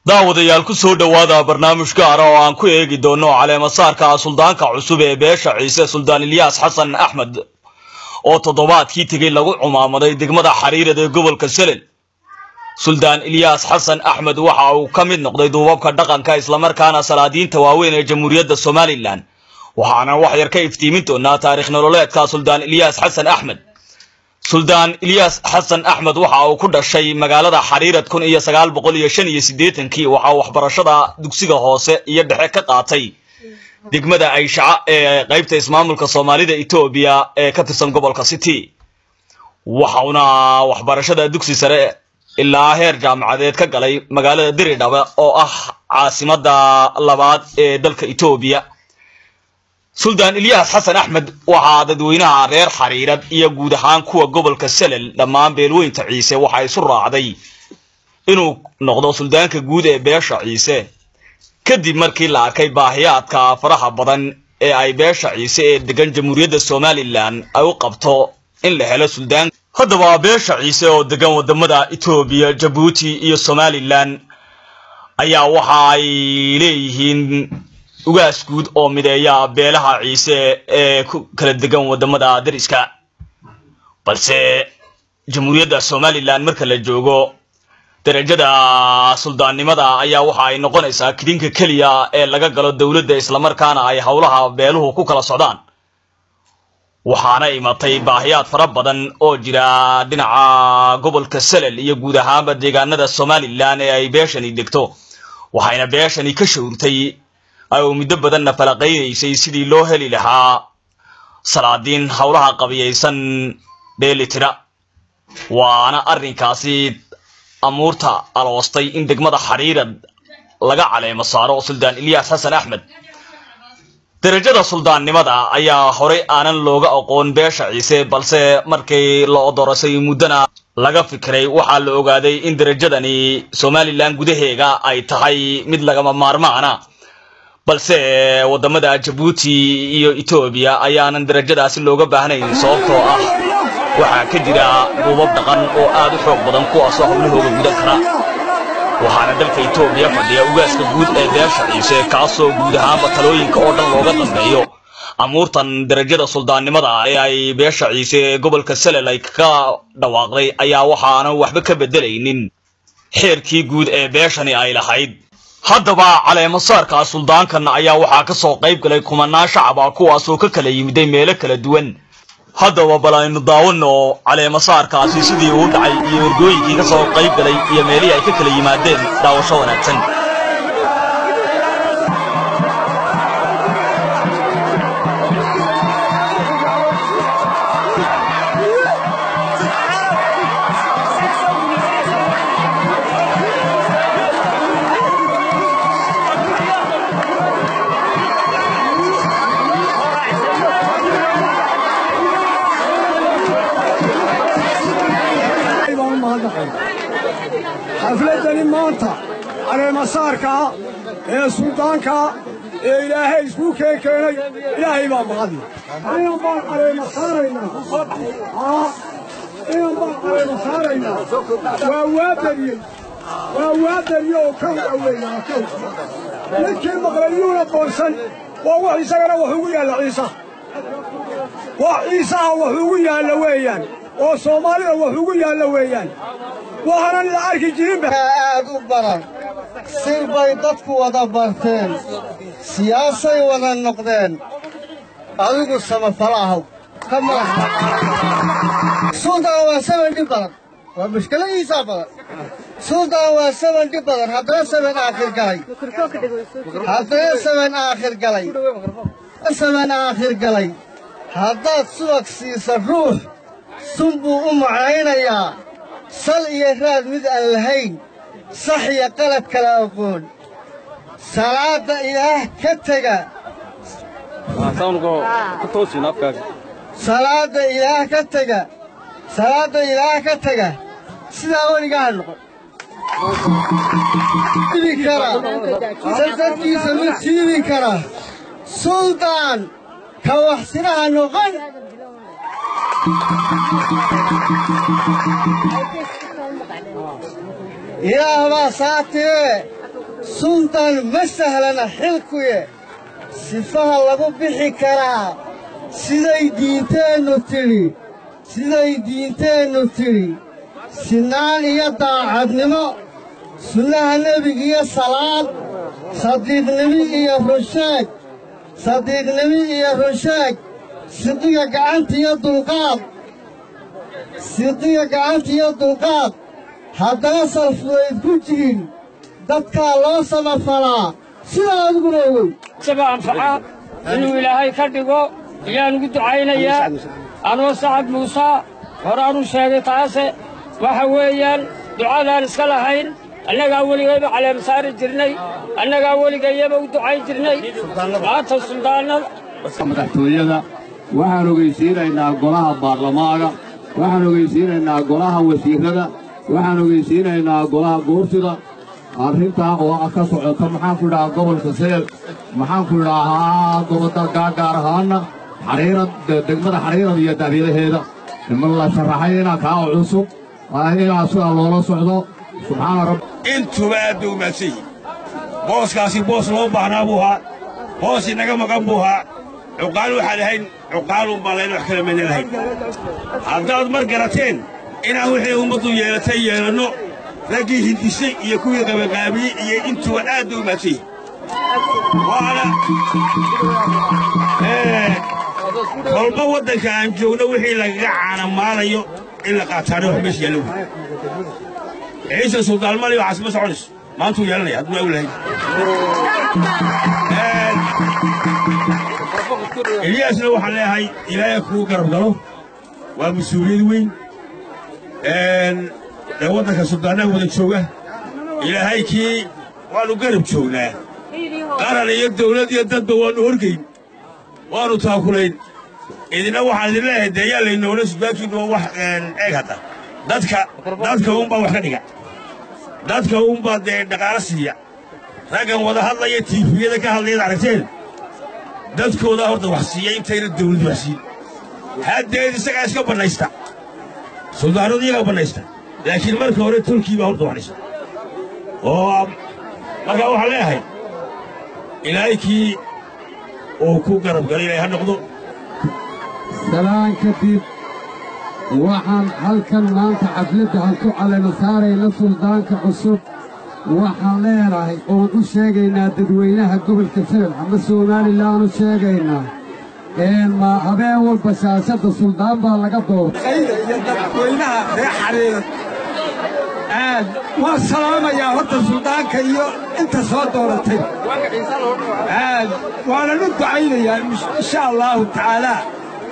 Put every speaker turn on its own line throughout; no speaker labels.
daawadayaal ku soo dhawaada barnaamij gaar ah oo aan ku eegi doono caleemasaarka suldaanka cusub ee beesha Ciise Suldaan Ilyas Xasan Axmed oo toddobaadkii tagay lagu cumaamaday degmada Xariirad ee gobolka Selen. Suldaan Ilyas Xasan Axmed waxa uu ka mid noqday duubabka dhaqanka isla markaana salaadiinta waaweyn ee Jamhuuriyadda Soomaaliland waxaana wax yar ka iftiimin doonaa taariikh nololeedka Suldaan Ilyas Xasan Axmed. Suldaan Ilyas Xasan Axmed waxa uu ku dhashay magaalada Xariirad 1985 waxa uu waxbarashada dugsiga hoose iyo dhexe ka qaatay degmada Ayshaca ee qaybta ismaamulka Soomaalida Itoobiya ee ka tirsan gobolka City. Waxauna waxbarashada dugsi sare ilaa heer jaamacadeed ka galay magaalada Diridhabe oo ah caasimadda labaad ee dalka Itoobiya. Suldaan Ilyas Xasan Axmed waxa dadweynaha reer Xariirad iyo guud ahaan kuwa gobolka Selen dhammaan beelweynta Ciise waxa isu raacday inuu noqdo suldaanka guud ee beesha Ciise kadib markii la arkay baahiyaadka faraha badan ee ay beesha Ciise ee degan Jamhuuriyadda Soomaaliland ay u qabto in la helo suldaan. Haddaba beesha Ciise oo degan wadamada Itoobiya, Djibouti iyo Somaliland ayaa waxa ay leeyihiin ugaas guud oo mideeya beelaha Ciise ee ku kala degan wadamada dariska. Balse Jamhuuriyadda Soomaaliland marka la joogo darajada suldaannimada ayaa waxa ay noqonaysaa kidinka kaliya ee laga galo dawladda isla markaana ay hawlaha beeluhu ku kala socdaan. waxaana imatay baahiyaad fara badan oo jira dhinaca gobolka Selen iyo guud ahaanba deegaanada Soomaaliland ee ay beeshani degto. waxayna beeshani ka shawrtay ay muddo badan falaqaynaysay sidii loo heli lahaa salaadiin hawlaha qabiyaysan dheelitira. waana arrinkaasi amuurta aloostay in degmada Xariirad laga caleemo saaro Suldaan Ilyas Xasan Axmed. darajada suldaannimada ayaa horey aanan looga aqoon beesha Ciise, balse markii la odorsay muddana laga fikiray waxaa la ogaaday in darajadani Soomaaliland gudaheega ay tahay mid lagama maarmaana. balse wadamada Djibouti iyo Itoobiya ayaanan darajadaasi looga baahnayn sababtoo ah waxa ka jira duubab dhaqan oo aad u xoog badan kuwaas oo hawlahooda gudan kara. waxaana dalka Itoobiya fadhiya ugaaska guud ee beesha Ciise kaasoo guud ahaanba talooyinka oo dhan looga dambeeyo. amuurtan darajada suldaannimada ee ay beesha Ciise gobolka Selen ay ka dhawaaqday ayaa waxaana waxba ka bedelaynin xeerkii guud ee beeshani ay lahayd. haddaba caleemasaarka suldaankan ayaa waxaa ka soo qayb galay kumanaan shacab ah kuwaas oo ka kala yimiday meelo kala duwan. haddaba bal aynu daawano caleemasaarkaasi sidii uu dhacay iyo ergooyinkii ka soo qayb galay iyo meelihii ay ka kala yimaadeen. daawasho wanaagsan.
xafladani maanta caleemasaarka ee suldaanka ee ilaahay isku keenay ilaahay baa mahadi. inaan baan caleemasaaraynaa waa waadariyey oo ka aweynaa ninkii maqlayuuna qoorsan waa wax isagana wax ugu yaalla ciisa wax ciisaha wax ugu yaalla weeyaan oo Soomaalida wax ugu yaalla weeyaan. waxaan la arki jirin
aad u baran sir bay dadku wada barteen siyaasay wada noqdeen adigu samafalaha kama suldaan waa 70 badan waa mushkiladiisa badan. suldaan waa 70 badan haddana 7 aakhir galay haddaad subag siisa ruux sunbuu u macaynayaa sal iyo raad mid aan lahayn sax iyo qalad kala aqoon. salaada ilaah ka taga sidaa weligaa noqon sadadkiisa mid siibi kara suldaan ka waxsinaha noqon. ilaah baa saatire suldaan ma sahlana xilkuye sifaha lagu bixi karaa siday diinteennu tidhi sinaan iyo daacadnimo sunnaha nebiga iyo salaad sadiiqnimi iyo rusheeg siqiga gacanta iyo dulqaad haddana salfudayd ku jirin dadkaa loo samafalaa sidaa adiguna ogow
isaga anfaca inuu ilaahay ka dhigo ayaan ugu ducaynayaa anoo sacad muuse horaanu sheegay taase waxa weeyaan ducadaan iska lahayn annagaa weligayba caleema saari jirnay annagaa weligayaba u ducayn jirnay maanta suldaannada
madaxtooyada waxaan ogeysiinaynaa golaha baarlamaanka waxaan ogeysiinaynaa golaha wasiirrada waxaan ogeysiinaynaa golaha guurtida arrintaa oo ka socota maxaanku idhahaa gobolka seel maxaanku idhaahaa gobolka gaar ahaana degmada xariirad iyo daabyadaheeda niman la sharaxay inaa kaa cusub inaa sidaa loola socdo subxaana rabbi
intuba aad bay umaadsan yihiin booskaasi boos loo baahnaa buu ahaa boos inaga maqan buu ahaa cuqaal waxaan ahayn cuqaalun baan layn wax kala mana lahayn haddaad mar garateen inaan wixii ummaddu yeelatay yeelanno raggii hindisay iyo kuwii qabaqaabiyey iyo intuba aad bay umaadsan yihiin waana kolba waddanka aan joogno wixii lagaga caanamaalayo in la qaataana wax meesha yaalla wey ciise suldaalmali waxaas ma soconayso maantuu yeelanaya hadduu agu lahayn ilyaasna waxaan leeyahay ilaahay kuu garab galo waa mas-uuliyad weyn dee waddanka suldaanaha wada jooga ilaahay kii waannu garab joognaa qaran iyo dawlad iyo dadba waannu horgayn waannu taakulayn idina waxaan idin leeyahay dee yaa laynoola sudbaankiinnu wax eeg hadda dadka unbaa wax ka dhiga dadka unbaa dee dhaqaalo siiya raggan wada hadlaya tiifiyada ka hadlayaad aragteen dadkoodaa horta wax siiya intayna dawlad wax siin haddeed isagaa iska bannaysta suldaanadu iyagaa bannaysta laakiin marka hore tolkii baa horta waxdhisa oo markaa waxaan leeyahay ilaahay kii uu ku garab galay ilaahay ha noqdo
salaan kadib waxaan halkan maanta xafladda aan ku caleema saarayna suldaanka cusub waxaan leenahay oon u sheegaynaa dadweynaha gobolka seel ama somalilan u sheegaynaa ma habeen walba shaashadda suldaan baa laga doortay
iyo dadweynaha reer xariirad waan salaamayaa horta suldaanka iyo inta soo dooratay waanan u ducaynayaa insha allaahu tacaalaa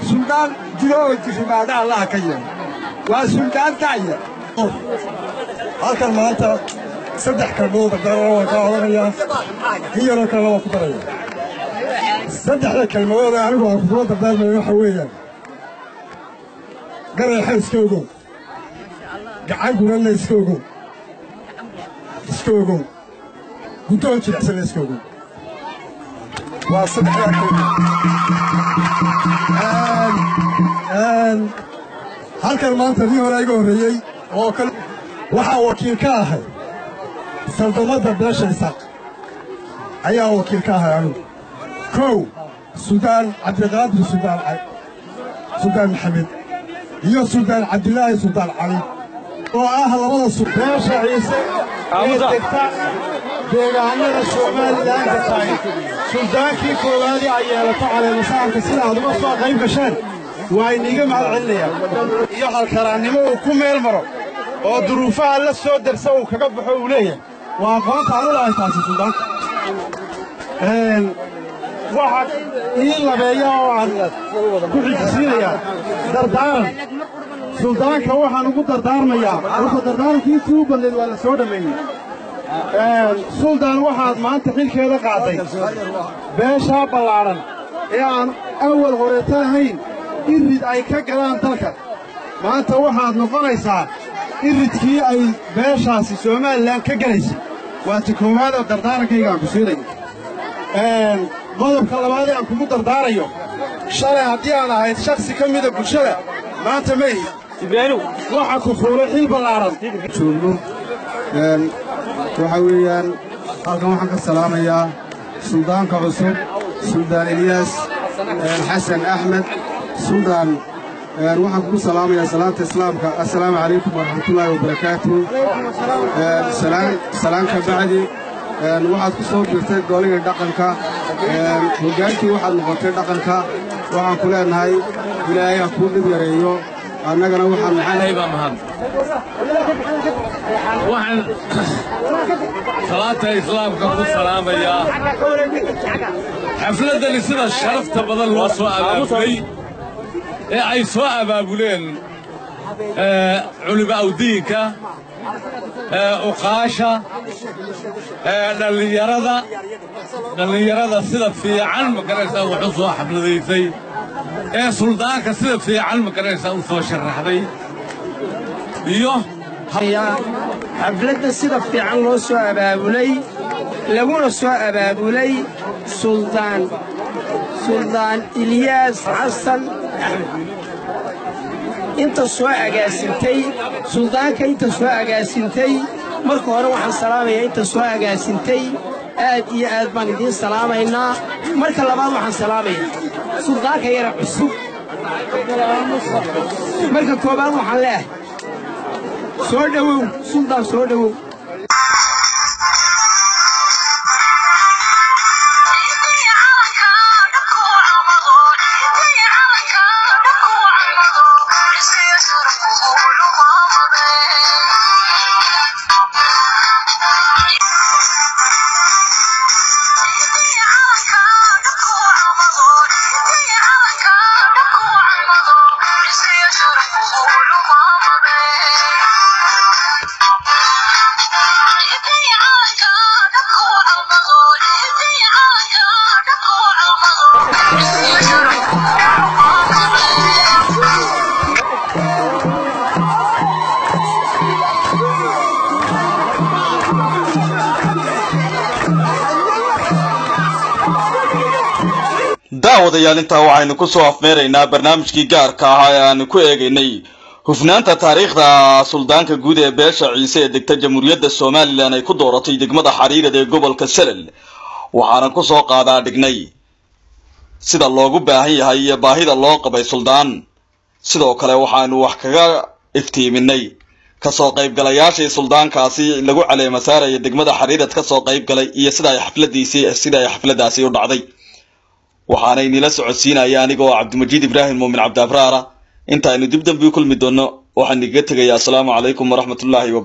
suldaan jirooga jirrimaada allaha ka yeelo waa suldaan da'ya
halkan maanta saddex kalmood haddana waan ka odhanayaa in yaroo kalena waan ku daraya saddexda kelmadooda anigu aan kugula dardaarmaya waxa weeyaan garaxa iska ogow gacan guranna iska ogow guddoon jilicsanna iska ogow waa saddexdaa kelmood halkan maanta nin hore iga horreeyey oo kale waxaa wakiil ka ahay saldamadda beesha isaaq ayaa wakiil ka ahay anugu kow suldaan cabdiqaadir suldaan maxamed iyo suldaan cabdilaahi suldaan cali oo ah labada beesha ciise ee degta deegaanada somalilanka tahay suldaankii koowaadii ay yeelato caleemasaarka sida aad uga soo qayb gasheen waa iniiga mahad celinayaa iyo halkaraannimo uu ku meel maro oo duruufaha la soo darsa uu kaga baxo uu leeyahay waa aqoonta anu lahay taasi suldaanka waxaa ii labeeya oo aan ku xijisiinayaa dardaaran suldaanka waxaan ugu dardaarmayaa horta dardaarankii intii u badnayd waa la soo dhammeeyey suldaan waxaad maanta xilkeeda qaaday beeshaa ballaadhan ee aan awal horeeta ahayn irid ay ka galaan dalka maanta waxaad noqonaysaa iridkii ay beeshaasi somalilan ka gelaysay waa ta koowaad oo dardaarankayga aan ku siinayo qodobka labaad ee aan kugu dardaarayo shalay haddii aan ahayd shakhsi ka mida bulshada maanta ma ihi ibraahimow waxa ku fuulay xil ballaaran joogno waxa weeyaan
halkan waxaan ka salaamayaa suldaanka cusub suldaan Ilyaas Xasan Axmed suldaan waxaan ku salaamayaa salaanta islaamka assalaamu calaykum waraxmatullaahi wabarakaatuh salaanka bacdi waxaad ku soo jirtay goliga dhaqanka hogaankii waxaad noqotay dhaqanka waxaan ku leenahay ilaahay ha kuu dhib yareeyo annagana waxaan maxay baa mahad waxaan salaanta islaamka ku salaamayaa xafladani sida sharafta badan loo soo abaabulay ee ay soo abaabuleen culimo awdiinka uqaasha dhallinyarada sida fiican magaraysaa wuxuu soo xafladaysay ee suldaanka sida fiican magaraysaa u soo sharaxday iyo
xafladda sida fiican loo soo abaabulay laguna soo abaabulay suldaan Ilyaas Xasan Axmed inta soo agaasintay suldaanka inta soo agaasintay marka hore waxaan salaamayaa inta soo agaasintay aad iyo aad baan idiin salaamaynaa marka labaad waxaan salaamayaa suldaanka yara cusub marka koobaad waxaan leeyahay soo dhawow suldaan soo dhawow
daawadayaal intaa waxaynu ku soo afmeeraynaa barnaamijkii gaarka ahaa ee aanu ku eegaynay hufnaanta taariikhda suldaanka guud ee beesha ciise ee degta jamhuuriyadda Soomaaliland ay ku dooratay degmada Xariirad ee gobolka Salel waxaana ku soo qaadaa dhignay sida loogu baahan yahay iyo baahida loo qabay suldaan sidoo kale waxaanu wax kaga iftiiminay ka soo qaybgalayaashii suldaankaasi lagu caleema saarayay degmada Xariirad ka soo qaybgalay iyo sida ay xafladaasi u dhacday waxaana inila socodsiinaya anigoo Cabdimajiid Ibraahim Muumin Cabdi Abraara inta aynu dib dambi u kulmi doono waxaan iga tagayaa assalaamu calaykum waraxmatullaahi wa